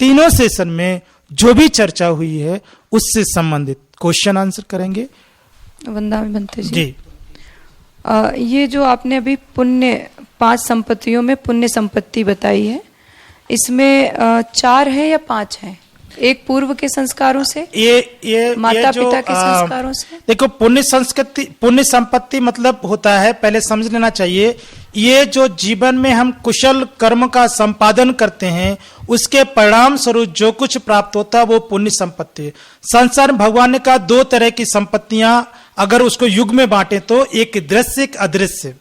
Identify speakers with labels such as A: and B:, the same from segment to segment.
A: तीनों सेशन में जो भी चर्चा हुई है उससे संबंधित क्वेश्चन आंसर करेंगे।
B: वंदना बनते जी, ये जो आपने अभी पुण्य 5 संपत्तियों में पुण्य संपत्ति बताई है, इसमें 4 है या 5 है? एक पूर्व के संस्कारों से, ये माता पिता के संस्कारों से।
A: देखो, पुण्य संपत्ति मतलब होता है, पहले समझ लेना चाहिए, ये जो जीवन में हम कुशल कर्म का संपादन करते हैं उसके परिणाम स्वरूप जो कुछ प्राप्त होता है वो पुण्य संपत्ति है। संसार में भगवान ने कहा 2 तरह की संपत्तियां अगर उसको युग में बांटे तो एक दृश्य एक अदृश्य।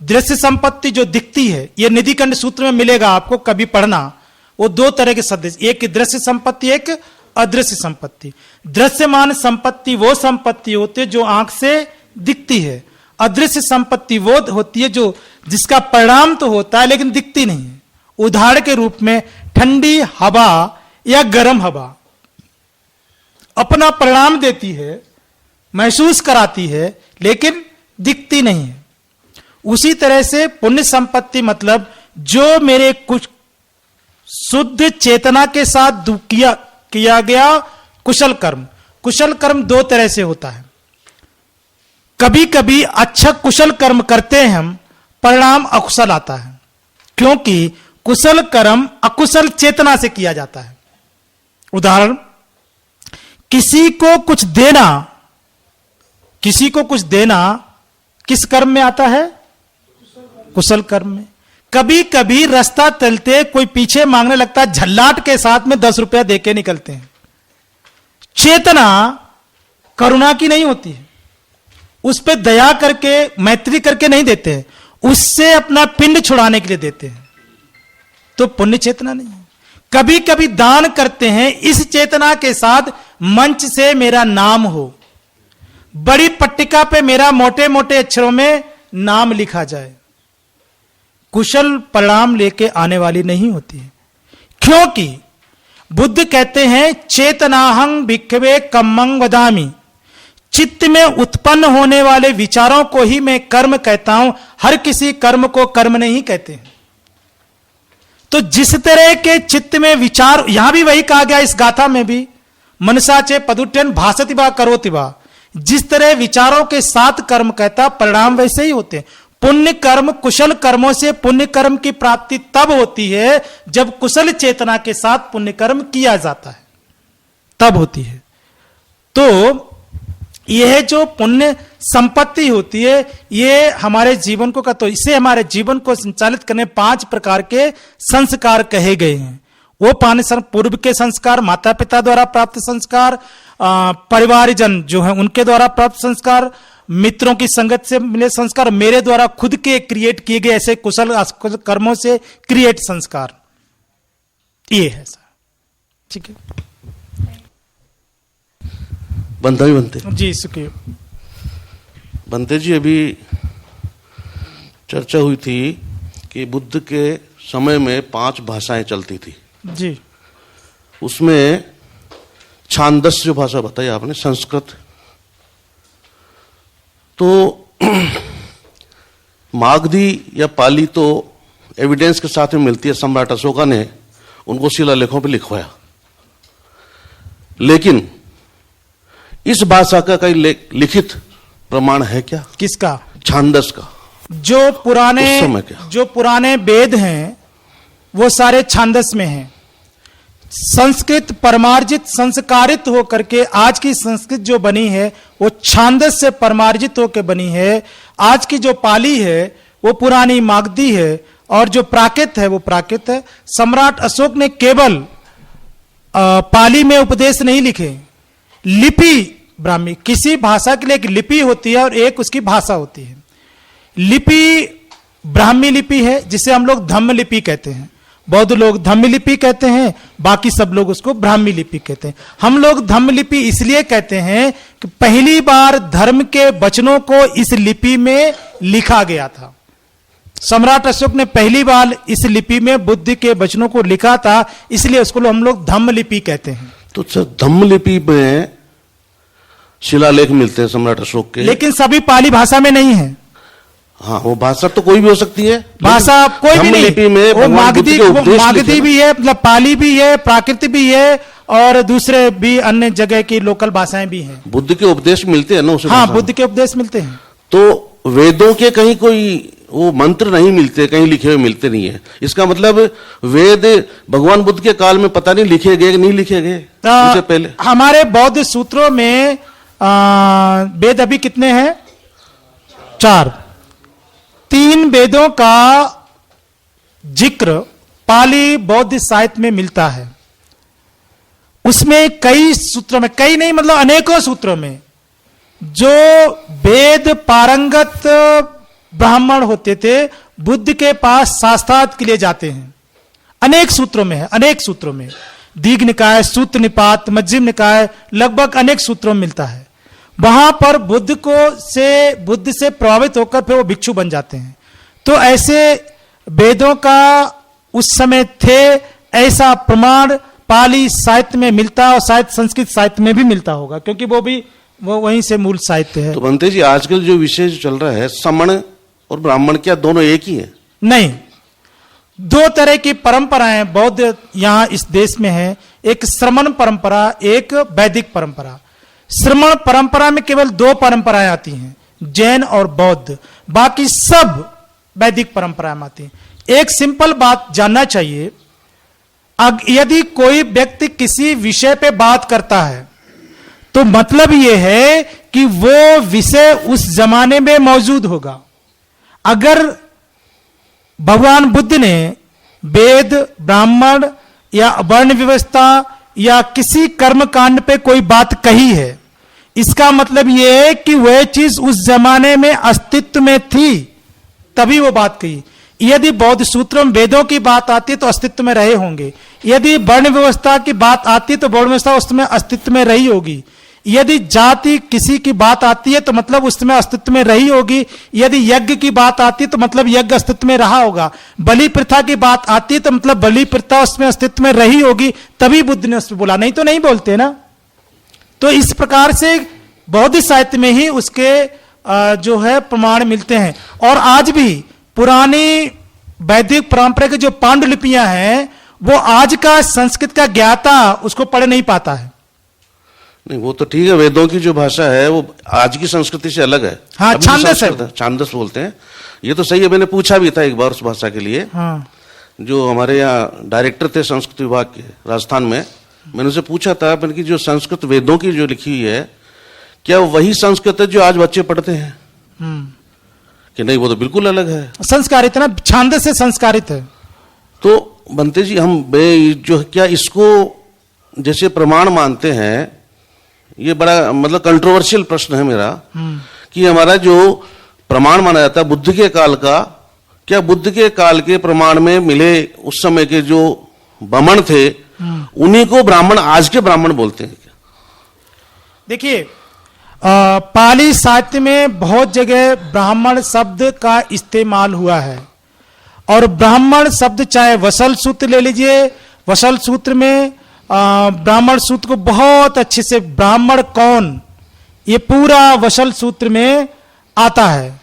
A: दृश्य संपत्ति जो दिखती है, ये निधिखंड सूत्र में मिलेगा आपको, कभी पढ़ना, वो 2 तरह के सदस्य, एक दृश्य संपत्ति एक अदृश्य संपत्ति। दृश्यमान संपत्ति वो संपत्ति होती है जो आंख से दिखती है, अदृश्य संपत्ति वो होती है जो जिसका परिणाम तो होता है लेकिन दिखती नहीं है। उदाहरण के रूप में ठंडी हवा या गर्म हवा अपना परिणाम देती है, महसूस कराती है, लेकिन दिखती नहीं है। उसी तरह से पुण्य संपत्ति मतलब जो मेरे कुछ शुद्ध चेतना के साथ किया गया कुशल कर्म। कुशल कर्म 2 तरह से होता है। कभी कभी अच्छा कुशल कर्म करते हैं हम, परिणाम अकुशल आता है, क्योंकि कुशल कर्म अकुशल चेतना से किया जाता है। उदाहरण, किसी को कुछ देना किस कर्म में आता है? कुशल कर्म में। कभी कभी रास्ता चलते कोई पीछे मांगने लगता है, झल्लाट के साथ में 10 रुपया देके निकलते हैं। चेतना करुणा की नहीं होती है, उस पर दया करके मैत्री करके नहीं देते हैं, उससे अपना पिंड छुड़ाने के लिए देते हैं, तो पुण्य चेतना नहीं है। कभी कभी दान करते हैं इस चेतना के साथ मंच से मेरा नाम हो, बड़ी पट्टिका पे मेरा मोटे मोटे अक्षरों में नाम लिखा जाए। कुशल परिणाम लेके आने वाली नहीं होती है, क्योंकि बुद्ध कहते हैं चेतनाहं भिक्खवे कम्मं वदामि, चित्त में उत्पन्न होने वाले विचारों को ही मैं कर्म कहता हूं, हर किसी कर्म को कर्म नहीं कहते हैं। तो जिस तरह के चित्त में विचार, यहां भी वही कहा गया इस गाथा में भी, मनसा चे पदुट्यन भासति वा करोति वा, जिस तरह विचारों के साथ कर्म कहता, परिणाम वैसे ही होते हैं। पुण्य कर्म, कुशल कर्मों से पुण्य कर्म की प्राप्ति तब होती है जब कुशल चेतना के साथ पुण्य कर्म किया जाता है, तब होती है। तो यह जो पुण्य संपत्ति होती है, ये हमारे जीवन को तो इसे हमारे जीवन को संचालित करने 5 प्रकार के संस्कार कहे गए हैं। वो 5 पूर्व के संस्कार, माता पिता द्वारा प्राप्त संस्कार, परिवारजन जो है उनके द्वारा प्राप्त संस्कार, मित्रों की संगत से मिले संस्कार, मेरे द्वारा खुद के क्रिएट किए गए ऐसे कुशल कर्मों से क्रिएट संस्कार, ये है सर। ठीक है,
C: बनते
A: जी सुखी
C: बनते जी, अभी चर्चा हुई थी कि बुद्ध के समय में 5 भाषाएं चलती थी
A: जी।
C: उसमें छांदस जो भाषा बताई आपने, संस्कृत, तो मागधी या पाली तो एविडेंस के साथ में मिलती है, सम्राट अशोका ने उनको शिलालेखों पर लिखवाया, लेकिन इस भाषा का कोई लिखित प्रमाण है क्या?
A: किसका?
C: छांदस का।
A: जो पुराने वेद हैं वो सारे छांदस में हैं। संस्कृत परमार्जित संस्कारित होकर के आज की संस्कृत जो बनी है वो छांदस से परमार्जित होकर बनी है। आज की जो पाली है वो पुरानी मागधी है, और जो प्राकृत है वो प्राकृत है। सम्राट अशोक ने केवल पाली में उपदेश नहीं लिखे, लिपि ब्राह्मी, किसी भाषा के लिए एक लिपि होती है और एक उसकी भाषा होती है। लिपि ब्राह्मी लिपि है जिसे हम लोग धम्म लिपि कहते हैं, बौद्ध लोग धम्म लिपि कहते हैं, बाकी सब लोग उसको ब्राह्मी लिपि कहते हैं। हम लोग धम्म लिपि इसलिए कहते हैं कि पहली बार धर्म के वचनों को इस लिपि में लिखा गया था। सम्राट अशोक ने पहली बार इस लिपि में बुद्ध के वचनों को लिखा था, इसलिए उसको हम लोग धम्म लिपि कहते हैं।
C: तो धम्म लिपि में शिलालेख मिलते हैं सम्राट अशोक के,
A: लेकिन सभी पाली भाषा में नहीं है।
C: हाँ, वो भाषा तो कोई भी हो सकती है,
A: भाषा कोई भी
C: लिपि
A: नहीं,
C: में
A: वो
C: भगवान बुद्ध के उपदेश
A: मागधी
C: लिखे
A: भी है, मतलब पाली भी है, प्राकृत भी है, और दूसरे भी अन्य जगह की लोकल भाषाएं भी हैं।
C: बुद्ध के उपदेश मिलते हैं ना उस
A: हाँ,
C: भाषा में।
A: बुद्ध के उपदेश मिलते हैं।
C: तो वेदों के कहीं कोई वो मंत्र नहीं मिलते, कहीं लिखे हुए मिलते नहीं है। इसका मतलब वेद भगवान बुद्ध के काल में पता नहीं लिखे गए कि नहीं लिखे गए उससे पहले।
A: हमारे बौद्ध सूत्रों में वेद अभी कितने हैं? 4। 3 वेदों का जिक्र पाली बौद्ध साहित्य में मिलता है। उसमें कई सूत्रों में, कई नहीं मतलब अनेकों सूत्रों में, जो वेद पारंगत ब्राह्मण होते थे बुद्ध के पास शास्त्रार्थ के लिए जाते हैं। अनेक सूत्रों में है, अनेक सूत्रों में, दीघ निकाय, सूत्र निपात, मध्यम निकाय, लगभग अनेक सूत्रों में मिलता है। वहां पर बुद्ध से प्रभावित होकर फिर वो भिक्षु बन जाते हैं। तो ऐसे वेदों का उस समय थे, ऐसा प्रमाण पाली साहित्य में मिलता है, और शायद संस्कृत साहित्य में भी मिलता होगा, क्योंकि वो वहीं से मूल साहित्य है।
C: तो बनते जी, आजकल जो विषय चल रहा है, समण और ब्राह्मण, क्या दोनों एक ही है?
A: नहीं, 2 तरह की परंपराएं बौद्ध यहां इस देश में है। एक श्रमण परंपरा, एक वैदिक परंपरा। श्रमण परंपरा में केवल 2 परंपराएं आती हैं, जैन और बौद्ध, बाकी सब वैदिक परंपराएं आती हैं। एक सिंपल बात जानना चाहिए, यदि कोई व्यक्ति किसी विषय पे बात करता है तो मतलब यह है कि वो विषय उस जमाने में मौजूद होगा। अगर भगवान बुद्ध ने वेद, ब्राह्मण या वर्ण व्यवस्था या किसी कर्म कांड पे कोई बात कही है, इसका मतलब यह है कि वह चीज उस जमाने में अस्तित्व में थी, तभी वो बात कही। यदि बौद्ध सूत्रों में वेदों की बात आती है तो अस्तित्व में रहे होंगे। यदि वर्ण व्यवस्था की बात आती है तो वर्ण व्यवस्था उस समय अस्तित्व में रही होगी। यदि जाति किसी की बात आती है तो मतलब उस समय अस्तित्व में रही होगी। यदि यज्ञ की बात आती है तो मतलब यज्ञ अस्तित्व में रहा होगा। बलि प्रथा की बात आती है तो मतलब बलि प्रथा उसमें अस्तित्व में रही होगी, तभी बुद्ध ने उसमें बोला, नहीं तो नहीं बोलते ना। तो इस प्रकार से बौद्ध साहित्य में ही उसके जो है प्रमाण मिलते हैं। और आज भी पुरानी वैदिक परंपरा की जो पांडुलिपियां हैं, वो आज का संस्कृत का ज्ञाता उसको पढ़ नहीं पाता है।
C: नहीं, वो तो ठीक है, वेदों की जो भाषा है वो आज की संस्कृति से अलग है।
A: हाँ, छांदस है,
C: छांदस बोलते हैं। ये तो सही है, मैंने पूछा भी था एक बार उस भाषा के लिए।
A: हाँ।
C: जो हमारे यहाँ डायरेक्टर थे संस्कृत विभाग के राजस्थान में, मैंने उनसे पूछा था कि जो संस्कृत वेदों की जो लिखी हुई है, क्या वही संस्कृत है जो आज बच्चे पढ़ते हैं? कि नहीं, वो तो बिल्कुल अलग है।
A: संस्कारित ना, छांदस से संस्कारित है।
C: तो बनते जी, हम जो क्या इसको जैसे प्रमाण मानते हैं, ये बड़ा मतलब कंट्रोवर्शियल प्रश्न है मेरा, कि हमारा जो प्रमाण माना जाता है बुद्ध के काल का, क्या बुद्ध के काल के प्रमाण में मिले उस समय के जो ब्राह्मण थे, उन्हीं को ब्राह्मण आज के ब्राह्मण बोलते हैं क्या?
A: देखिए, पाली साहित्य में बहुत जगह ब्राह्मण शब्द का इस्तेमाल हुआ है। और ब्राह्मण शब्द चाहे वसल सूत्र ले लीजिए, वसल सूत्र में ब्राह्मण सूत्र को बहुत अच्छे से, ब्राह्मण कौन, ये पूरा वसल सूत्र में आता है।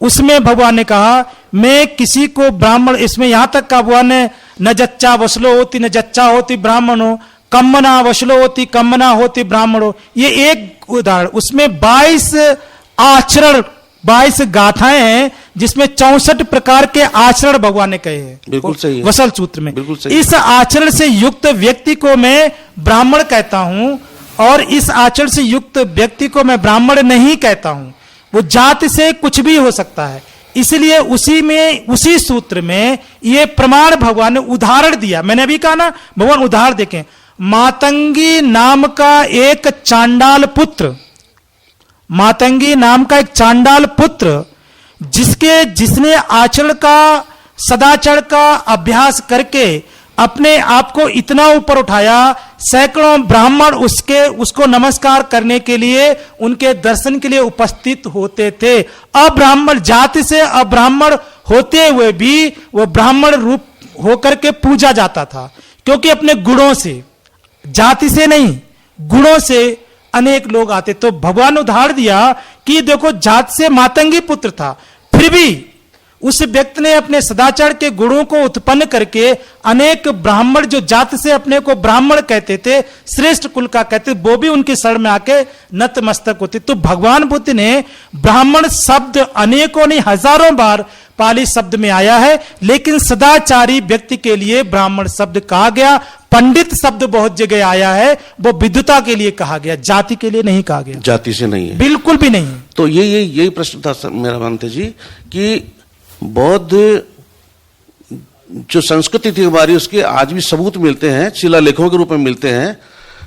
A: उसमें भगवान ने कहा, मैं किसी को ब्राह्मण, इसमें यहां तक का भगवान ने न जच्चा वसलो होती न जच्चा होती ब्राह्मणो, कम्मना वसलो होती कम्मना होती ब्राह्मणो। ये एक उदाहरण। उसमें 22 आचरण, 22 गाथाएं हैं जिसमें 64 प्रकार के आचरण भगवान ने कहे हैं।
C: बिल्कुल सही है,
A: वसल सूत्र में।
C: बिल्कुल सही।
A: इस आचरण से युक्त व्यक्ति को मैं ब्राह्मण कहता हूं, और इस आचरण से युक्त व्यक्ति को मैं ब्राह्मण नहीं कहता हूं। वो जाति से कुछ भी हो सकता है। इसलिए उसी सूत्र में ये प्रमाण भगवान ने उदाहरण दिया। मैंने अभी कहा ना, भगवान उदाहरण देखें। मातंगी नाम का एक चांडाल पुत्र, मातंगी नाम का एक चांडाल पुत्र, जिसने आचरण का, सदाचार का अभ्यास करके अपने आप को इतना ऊपर उठाया, सैकड़ों ब्राह्मण उसको नमस्कार करने के लिए, उनके दर्शन के लिए उपस्थित होते थे। अब्राह्मण जाति से अब्राह्मण होते हुए भी वो ब्राह्मण रूप होकर के पूजा जाता था, क्योंकि अपने गुणों से, जाति से नहीं, गुणों से अनेक लोग आते। तो भगवान ने उदाहरण दिया कि देखो, जात से मातंगी पुत्र था, फिर भी उस व्यक्ति ने अपने सदाचार के गुणों को उत्पन्न करके अनेक ब्राह्मण, जो जाति से अपने को ब्राह्मण कहते थे, श्रेष्ठ कुल का कहते, वो भी उनकी शरण में आके नतमस्तक होते। तो भगवान बुद्ध ने ब्राह्मण शब्द अनेकों नहीं हजारों बार पाली शब्द में आया है, लेकिन सदाचारी व्यक्ति के लिए ब्राह्मण शब्द कहा गया। पंडित शब्द बहुत जगह आया है, वो विद्वता के लिए कहा गया, जाति के लिए नहीं कहा गया।
C: जाति से नहीं है,
A: बिल्कुल भी नहीं।
C: तो यही प्रश्न था मेरा बनते जी, कि बौद्ध जो संस्कृति थी हमारी, उसके आज भी सबूत मिलते हैं, शिलालेखों के रूप में मिलते हैं,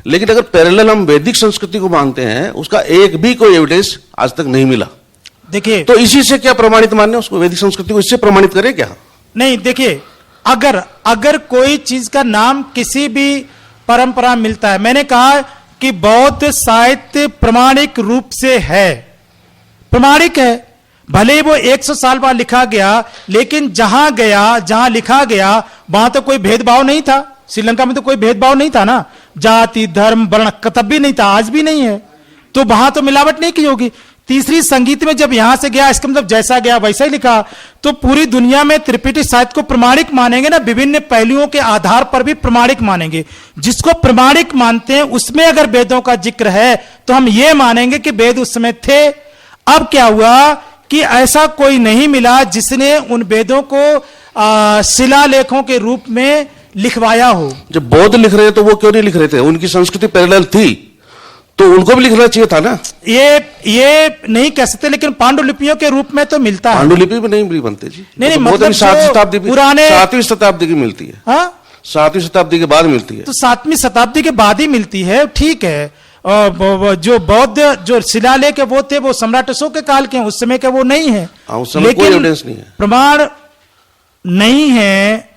C: लेकिन अगर पैरेलल हम वैदिक संस्कृति को मानते हैं, उसका एक भी कोई एविडेंस आज तक नहीं मिला।
A: देखिए,
C: तो इसी से क्या प्रमाणित मानने उसको, वैदिक संस्कृति को इससे प्रमाणित करें क्या?
A: नहीं, देखिए, अगर कोई चीज का नाम किसी भी परंपरा मिलता है, मैंने कहा कि बौद्ध साहित्य प्रमाणिक रूप से है, प्रमाणिक है, भले ही वो 100 साल बाद लिखा गया, लेकिन जहां लिखा गया वहां तो कोई भेदभाव नहीं था। श्रीलंका में तो कोई भेदभाव नहीं था ना, जाति धर्म वर्ण तब भी नहीं था, आज भी नहीं है, तो वहां तो मिलावट नहीं की होगी। तीसरी संगीत में जब यहां से गया, इसका मतलब जैसा गया वैसा ही लिखा, तो पूरी दुनिया में त्रिपिटक साहित्य को प्रमाणिक मानेंगे ना, विभिन्न पहलुओं के आधार पर भी प्रमाणिक मानेंगे। जिसको प्रमाणिक मानते हैं उसमें अगर वेदों का जिक्र है तो हम ये मानेंगे कि वेद उस समय थे। अब क्या हुआ कि ऐसा कोई नहीं मिला जिसने उन वेदों को शिलालेखों के रूप में लिखवाया हो।
C: जब बौद्ध लिख रहे हैं तो वो क्यों नहीं लिख रहे थे? उनकी संस्कृति पैरेलल थी, तो उनको भी लिखना चाहिए था ना।
A: ये नहीं कह सकते, लेकिन पांडुलिपियों के रूप में तो मिलता है।
C: पांडुलिपि भी नहीं मिली बनते जी,
A: नहीं,
C: तो
A: मतलब
C: 7वीं शताब्दी,
A: पुराने
C: 7वीं शताब्दी की मिलती है।
A: हाँ,
C: 7वीं शताब्दी के बाद मिलती है,
A: तो 7वीं शताब्दी के बाद ही मिलती है, ठीक है। जो बौद्ध जो शिलालेख वो थे, वो सम्राट अशोक के काल के हैं, उस समय के वो नहीं है,
C: उस समय कोई एविडेंस नहीं है,
A: प्रमाण नहीं है,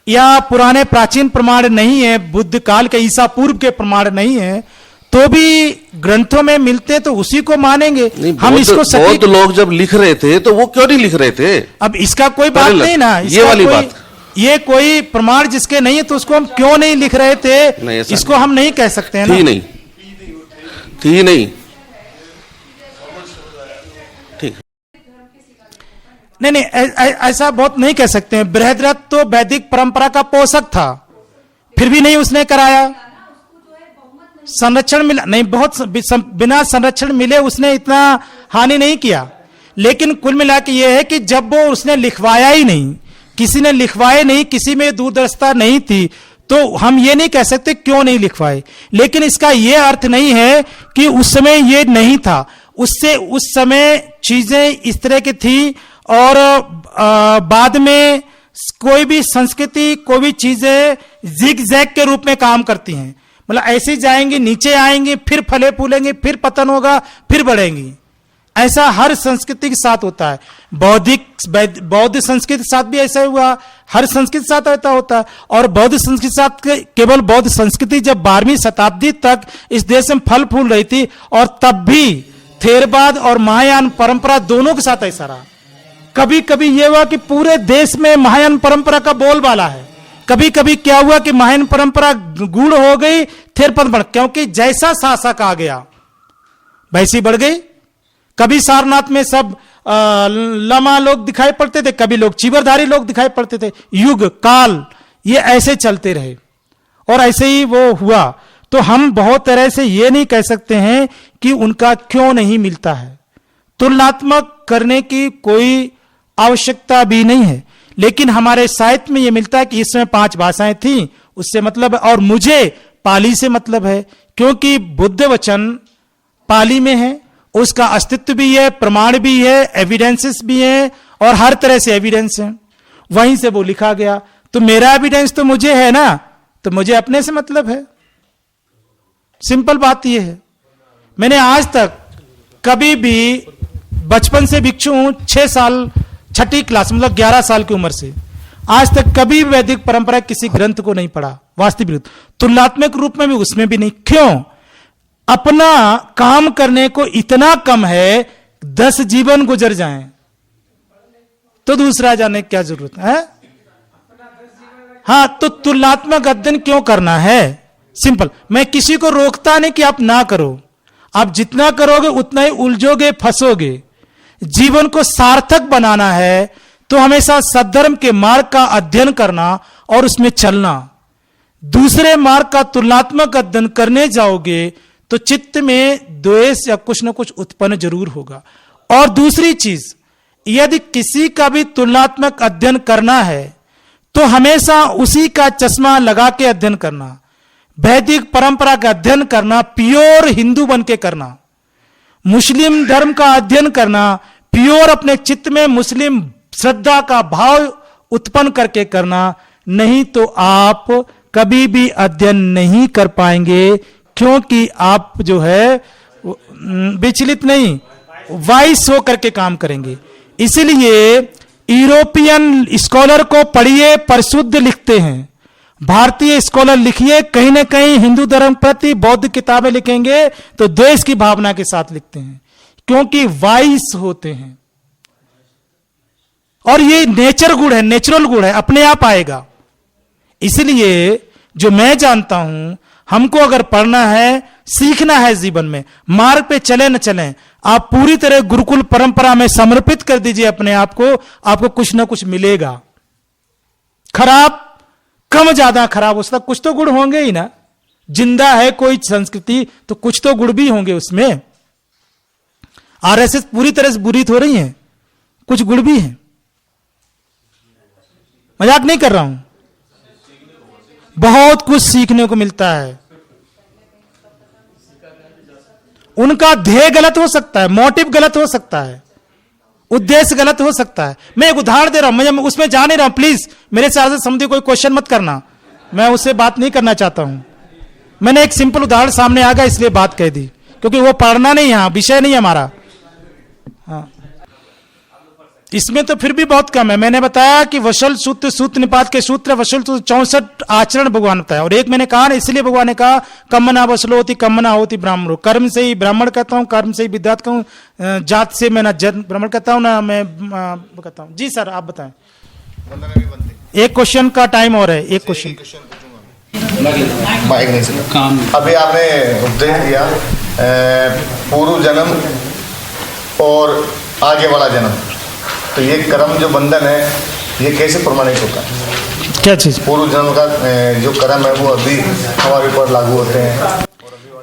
A: या पुराने प्राचीन प्रमाण नहीं है, बुद्ध काल के ईसा पूर्व के प्रमाण नहीं है, तो भी ग्रंथों में मिलते हैं तो उसी को मानेंगे हम। इसको
C: बहुत लोग जब लिख रहे थे तो वो क्यों नहीं लिख रहे थे?
A: अब इसका कोई बात नहीं ना,
C: ये वाली बात,
A: ये कोई प्रमाण जिसके नहीं है तो उसको हम क्यों नहीं लिख रहे थे, इसको हम नहीं कह सकते हैं ना।
C: थी नहीं, ठीक,
A: नहीं, ऐसा बहुत नहीं कह सकते हैं। बृहद्रथ तो वैदिक परंपरा का पोषक था, फिर भी नहीं उसने कराया। संरक्षण मिला नहीं, बहुत बिना संरक्षण मिले उसने इतना हानि नहीं किया, लेकिन कुल मिला के ये है कि जब वो उसने लिखवाया ही नहीं, किसी ने लिखवाए नहीं, किसी में दूरदर्शिता नहीं थी, तो हम ये नहीं कह सकते क्यों नहीं लिखवाए। लेकिन इसका ये अर्थ नहीं है कि उस समय ये नहीं था, उससे उस समय चीजें इस तरह की थी, और बाद में कोई भी संस्कृति, कोई भी चीजें जिग जैग के रूप में काम करती हैं, मतलब ऐसे जाएंगे, नीचे आएंगे, फिर फले फूलेंगे, फिर पतन होगा, फिर बढ़ेंगी। ऐसा हर संस्कृति के साथ होता है। बौद्ध संस्कृति के साथ भी ऐसा हुआ, हर संस्कृति के साथ ऐसा होता है। और बौद्ध संस्कृति के साथ केवल बौद्ध संस्कृति जब 12वीं शताब्दी तक इस देश में फल फूल रही थी, और तब भी थेरवाद और महायान परंपरा दोनों के साथ ऐसा रहा। कभी कभी यह हुआ कि पूरे देश में महायान परंपरा का बोलबाला है, कभी कभी क्या हुआ कि महायान परंपरा गूढ़ हो गई, थेरपद बढ़, क्योंकि जैसा शासक आ गया वैसी बढ़ गई। कभी सारनाथ में सब लमा लोग दिखाई पड़ते थे, कभी लोग चीवरधारी लोग दिखाई पड़ते थे, युग काल ये ऐसे चलते रहे, और ऐसे ही वो हुआ। तो हम बहुत तरह से ये नहीं कह सकते हैं कि उनका क्यों नहीं मिलता है, तुलनात्मक करने की कोई आवश्यकता भी नहीं है। लेकिन हमारे साहित्य में यह मिलता है कि इसमें 5 भाषाएं थी, उससे मतलब है, और मुझे पाली से मतलब है, क्योंकि बुद्ध वचन पाली में है, उसका अस्तित्व भी है, प्रमाण भी है, एविडेंसेस भी है, और हर तरह से एविडेंस है, वहीं से वो लिखा गया। तो मेरा एविडेंस तो मुझे है ना, तो मुझे अपने से मतलब है, सिंपल बात यह है। मैंने आज तक कभी भी, बचपन से भिक्षु हूं, 6 साल 6ठी क्लास मतलब 11 साल की उम्र से, आज तक कभी वैदिक परंपरा किसी ग्रंथ को नहीं पढ़ा, वास्तविक तुलनात्मक रूप में भी, उसमें भी नहीं। क्यों? अपना काम करने को इतना कम है, 10 जीवन गुजर जाएं तो दूसरा जाने की क्या जरूरत है? हाँ, तो तुलनात्मक अध्ययन क्यों करना है? सिंपल। मैं किसी को रोकता नहीं कि आप ना करो, आप जितना करोगे उतना ही उलझोगे, फंसोगे। जीवन को सार्थक बनाना है तो हमेशा सद्धर्म के मार्ग का अध्ययन करना और उसमें चलना। दूसरे मार्ग का तुलनात्मक अध्ययन करने जाओगे तो चित्त में द्वेष या कुछ न कुछ उत्पन्न जरूर होगा। और दूसरी चीज, यदि किसी का भी तुलनात्मक अध्ययन करना है तो हमेशा उसी का चश्मा लगा के अध्ययन करना, वैदिक परंपरा का अध्ययन करना, प्योर हिंदू बन के करना। मुस्लिम धर्म का अध्ययन करना, प्योर अपने चित्त में मुस्लिम श्रद्धा का भाव उत्पन्न करके करना, नहीं तो आप कभी भी अध्ययन नहीं कर पाएंगे, क्योंकि आप जो है विचलित नहीं, वाइस हो करके काम करेंगे। इसलिए यूरोपियन स्कॉलर को पढ़िए, परिशुद्ध लिखते हैं। भारतीय स्कॉलर लिखिए, कहीं ना कहीं हिंदू धर्म प्रति बौद्ध किताबें लिखेंगे तो द्वेष की भावना के साथ लिखते हैं, क्योंकि वाइस होते हैं। और ये नेचर गुण है, नेचुरल गुण है, अपने आप आएगा। इसलिए जो मैं जानता हूं, हमको अगर पढ़ना है, सीखना है जीवन में, मार्ग पे चले न चलें, आप पूरी तरह गुरुकुल परंपरा में समर्पित कर दीजिए अपने आप को, आपको कुछ ना कुछ मिलेगा। खराब कम ज्यादा खराब हो सकता, कुछ तो गुण होंगे ही ना। जिंदा है कोई संस्कृति तो कुछ तो गुण भी होंगे उसमें। आरएसएस पूरी तरह से बुरी हो रही है, कुछ गुण भी है। मजाक नहीं कर रहा हूं, बहुत कुछ सीखने को मिलता है। उनका ध्येय गलत हो सकता है, मोटिव गलत हो सकता है, उद्देश्य गलत हो सकता है। मैं एक उदाहरण दे रहा हूं, मैं उसमें जा नहीं रहा हूं, प्लीज मेरे से आगे समझे कोई क्वेश्चन मत करना, मैं उससे बात नहीं करना चाहता हूं। मैंने एक सिंपल उदाहरण सामने आ गया इसलिए बात कह दी, क्योंकि वो पढ़ना नहीं, यहां विषय नहीं है हमारा। हाँ, इसमें तो फिर भी बहुत कम है। मैंने बताया कि वशल सूत्र, सूत्र निपात के सूत्र, वशल सूत्र 64 आचरण भगवान बताया। और एक मैंने कहा ना, इसलिए भगवान ने कहा कम्मना वसलो होती कम्मना होती ब्राह्मणो, कर्म से ही ब्राह्मण कहता हूं, कर्म से ही विद्यात कहूं, जात से मैं ना जन ब्राह्मण कहता हूं ना मैं कहता हूं। जी सर आप बताएं। एक क्वेश्चन का टाइम और है, एक क्वेश्चन।
D: अभी आपने उपदेश दिया पूर्व जन्म और आगे वाला जन्म, तो ये कर्म जो बंधन है ये कैसे प्रमाणित होता है?
A: क्या चीज?
D: पूर्व जन्म का जो कर्म है वो अभी हमारे ऊपर लागू होते हैं।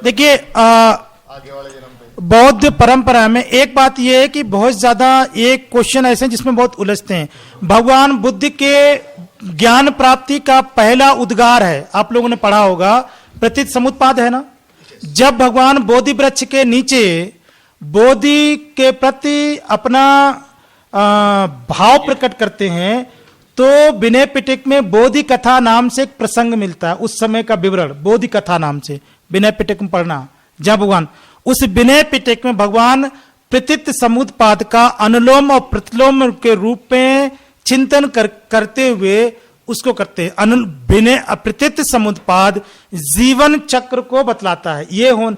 A: देखिए
D: आगे वाले जन्म पे
A: बौद्ध परंपरा में एक बात यह है कि बहुत ज्यादा एक क्वेश्चन ऐसे हैं जिसमें बहुत उलझते हैं। भगवान बुद्ध के ज्ञान प्राप्ति का पहला उद्गार है, आप लोगों ने पढ़ा होगा, प्रतीत समुत्पाद है ना। जब भगवान बोधि वृक्ष के नीचे बोधि के प्रति अपना भाव प्रकट करते हैं तो विनय पिटक में बोधि कथा नाम से एक प्रसंग मिलता है, उस समय का विवरण बोधि कथा नाम से विनय पिटक में पढ़ना। जब भगवान उस विनय पिटक में भगवान प्रतीत समुत्पाद का अनुलोम और प्रतिलोम के रूप में चिंतन करते हुए उसको करते हैं। विनय प्रतीत समुत्पाद जीवन चक्र को बतलाता है। ये हो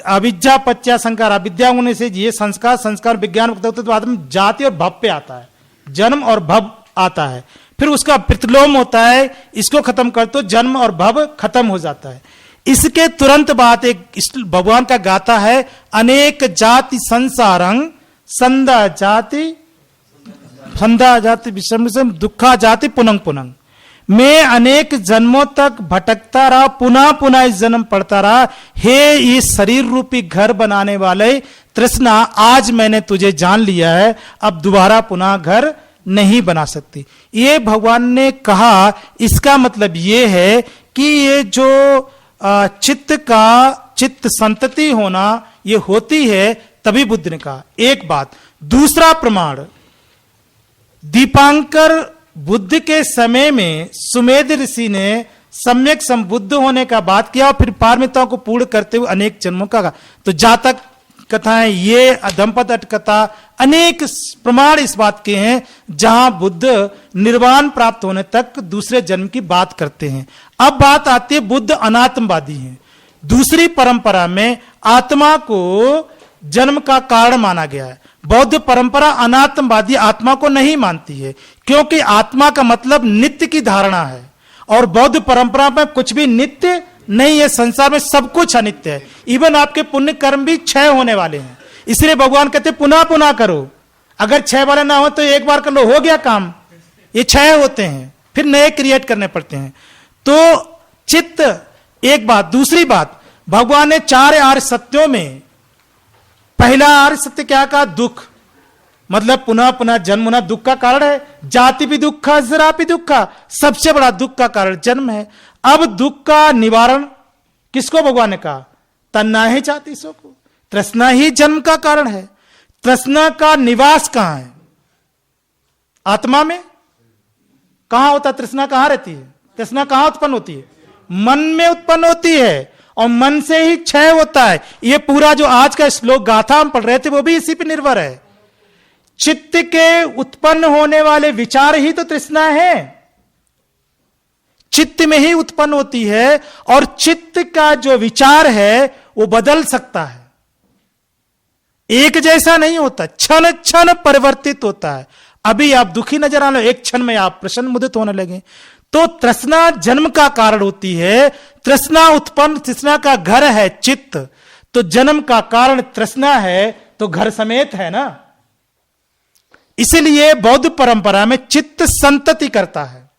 A: अविद्या पत्या संस्कार, अविद्या होने से ये संस्कार, संस्कार विज्ञान बाद में जाति और भव पे आता है, जन्म और भव आता है। फिर उसका प्रतिलोम होता है, इसको खत्म कर तो जन्म और भव खत्म हो जाता है। इसके तुरंत बाद एक भगवान का गाथा है, अनेक जाति संसारंग संदा जाति विषम दुखा जाति पुनंग पुनंग। मैं अनेक जन्मों तक भटकता रहा, पुनः पुनः इस जन्म पड़ता रहा। हे इस शरीर रूपी घर बनाने वाले तृष्णा, आज मैंने तुझे जान लिया है, अब दोबारा पुनः घर नहीं बना सकती। ये भगवान ने कहा। इसका मतलब ये है कि ये जो चित्त संतति होना ये होती है, तभी बुद्ध ने कहा। एक बात। दूसरा प्रमाण, दीपांकर बुद्ध के समय में सुमेध ऋषि ने सम्यक संबुद्ध होने का बात किया और फिर पारमिताओं को पूर्ण करते हुए अनेक जन्मों का। तो जातक कथाएं, ये दंपत कथा, अनेक प्रमाण इस बात के हैं जहां बुद्ध निर्वाण प्राप्त होने तक दूसरे जन्म की बात करते हैं। अब बात आती है, बुद्ध अनात्मवादी हैं। दूसरी परंपरा में आत्मा को जन्म का कारण माना गया है। बौद्ध परंपरा अनात्मवादी आत्मा को नहीं मानती है, क्योंकि आत्मा का मतलब नित्य की धारणा है, और बौद्ध परंपरा में कुछ भी नित्य नहीं है। संसार में सब कुछ अनित्य है, इवन आपके पुण्य कर्म भी क्षय होने वाले हैं। इसलिए भगवान कहते पुनः पुनः करो, अगर 6 वाले ना हो तो एक बार कर लो, हो गया काम। ये 6 होते हैं, फिर नए क्रिएट करने पड़ते हैं। तो चित्त एक बात। दूसरी बात, भगवान ने 4 आर्य सत्यों में पहला आर्य सत्य क्या कहा? दुख, मतलब पुनः पुनः जन्म होना दुख का कारण है। जाति भी दुख, जरा भी दुख, सबसे बड़ा दुख का कारण जन्म है। अब दुख का निवारण किसको भगवान ने कहा? तन्ना ही जाति सो को, तृष्णा ही जन्म का कारण है। तृष्णा का निवास कहां है? आत्मा में। कहां होता है तृष्णा? कहां रहती है तृष्णा? कहां उत्पन्न होती है? मन में उत्पन्न होती है, और मन से ही क्षय होता है। ये पूरा जो आज का श्लोक गाथा हम पढ़ रहे थे वो भी इसी पे निर्भर है। चित्त के उत्पन्न होने वाले विचार ही तो तृष्णा है, चित्त में ही उत्पन्न होती है। और चित्त का जो विचार है वो बदल सकता है, एक जैसा नहीं होता, क्षण क्षण परिवर्तित होता है। अभी आप दुखी नजर आने, एक क्षण में आप प्रसन्न मुदित होने लगे। तो तृष्णा जन्म का कारण होती है। तृष्णा उत्पन्न, तृष्णा का घर है चित्त, तो जन्म का कारण तृष्णा है, तो घर समेत है ना। इसलिए बौद्ध परंपरा में चित्त संतति करता है।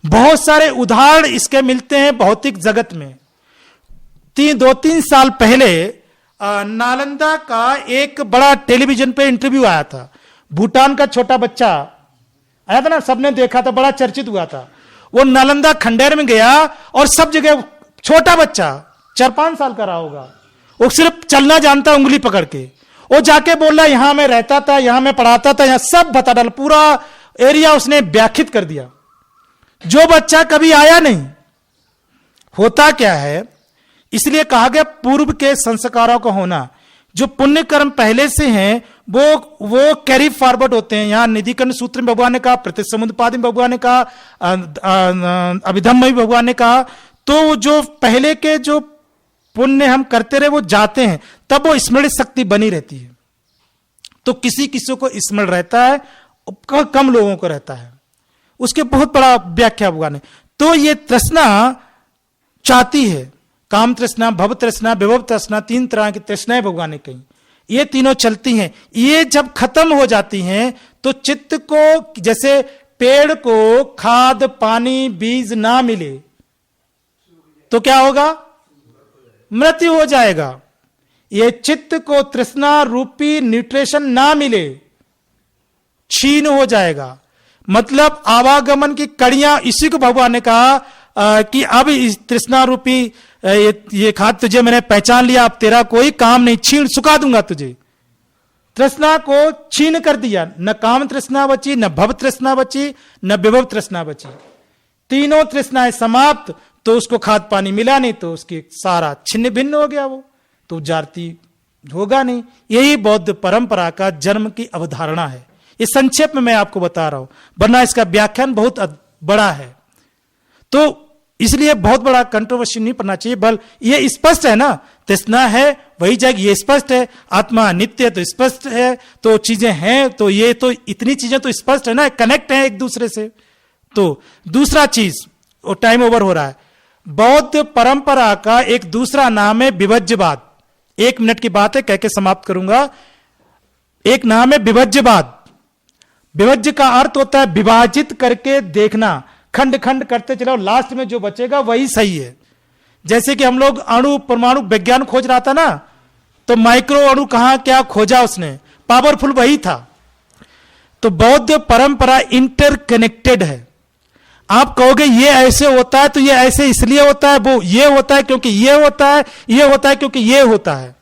A: बहुत सारे उदाहरण इसके मिलते हैं भौतिक जगत में। 2-3 साल पहले नालंदा का एक बड़ा टेलीविजन पे इंटरव्यू आया था। भूटान का छोटा बच्चा आया था ना, सबने देखा था, बड़ा चर्चित हुआ था। वो नालंदा खंडेर में गया और सब जगह छोटा बच्चा 4-5 साल का रहा होगा, वो सिर्फ चलना जानता, उंगली पकड़ के। वो जाके बोल रहा यहां मैं रहता था, यहां मैं पढ़ाता था, यहां सब बता डाला, पूरा एरिया उसने व्याख्यात कर दिया। जो बच्चा कभी आया नहीं। होता क्या है, इसलिए कहा गया पूर्व के संस्कारों का होना। जो पुण्य कर्म पहले से हैं वो कैरी फॉरवर्ड होते हैं। यहां निधिकरण सूत्र में भगवान ने कहा, प्रतिसमुद्पाद में भगवान ने कहा, अभिधम्म में भी भगवान ने कहा। तो जो पहले के जो पुण्य हम करते रहे वो जाते हैं, तब वो स्मृति शक्ति बनी रहती है। तो किसी किसी को स्मरण रहता है, कम लोगों को रहता है। उसके बहुत बड़ा व्याख्या भगवान ने। तो ये तृष्णा चाहती है, काम तृष्णा, भव तृष्णा, विभव तृष्णा, 3 तरह की तृष्णाएं भगवान ने कही। ये तीनों चलती हैं। ये जब खत्म हो जाती हैं तो चित्त को, जैसे पेड़ को खाद पानी बीज ना मिले तो क्या होगा? मृत्यु हो जाएगा। ये चित्त को तृष्णा रूपी न्यूट्रिशन ना मिले, क्षीण हो जाएगा। मतलब आवागमन की कड़ियां, इसी को भगवान ने कहा कि अब इस तृष्णा रूपी ये खाद तुझे मैंने पहचान लिया, अब तेरा कोई काम नहीं, छीण सुखा दूंगा तुझे। तृष्णा को छीन कर दिया, न काम तृष्णा बची, न भव तृष्णा बची, न विभव तृष्णा बची। तीनों तृष्णाएं समाप्त। तो उसको खाद पानी मिला नहीं तो उसकी सारा छिन्न भिन्न हो गया, वो तो जाति होगा नहीं। यही बौद्ध परंपरा का जन्म की अवधारणा है। ये संक्षेप में मैं आपको बता रहा हूं, वरना इसका व्याख्यान बहुत बड़ा है। तो इसलिए बहुत बड़ा कंट्रोवर्सी नहीं पड़ना चाहिए। बल ये स्पष्ट है ना, तृष्णा है वही जाएगी, ये स्पष्ट है। आत्मा नित्य तो स्पष्ट है, तो चीजें हैं, तो ये तो इतनी चीजें तो स्पष्ट है ना, कनेक्ट है एक दूसरे से। तो दूसरा चीज, वो टाइम ओवर हो रहा है। बौद्ध परंपरा का एक दूसरा नाम है विभज्यवाद। 1 मिनट की बात है, कह के समाप्त करूंगा। एक नाम है विभज्यवाद। विभज्य का अर्थ होता है विभाजित करके देखना, खंड खंड करते चलो, लास्ट में जो बचेगा वही सही है। जैसे कि हम लोग अणु परमाणु विज्ञान खोज रहा था ना, तो माइक्रो अणु कहां क्या खोजा उसने, पावरफुल वही था। तो बौद्ध परंपरा इंटरकनेक्टेड है। आप कहोगे ये ऐसे होता है तो ये ऐसे इसलिए होता है, वो ये होता है क्योंकि ये होता है, ये होता है क्योंकि ये होता है।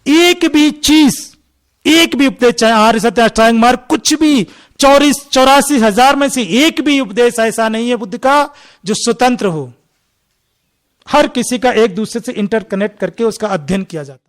A: एक भी चीज, एक भी उपदेश, चाहे आर्य सत्य अष्टांग मार्ग, कुछ भी 84 हजार में से एक भी उपदेश ऐसा नहीं है बुद्ध का जो स्वतंत्र हो। हर किसी का एक दूसरे से इंटरकनेक्ट करके उसका अध्ययन किया जाता है।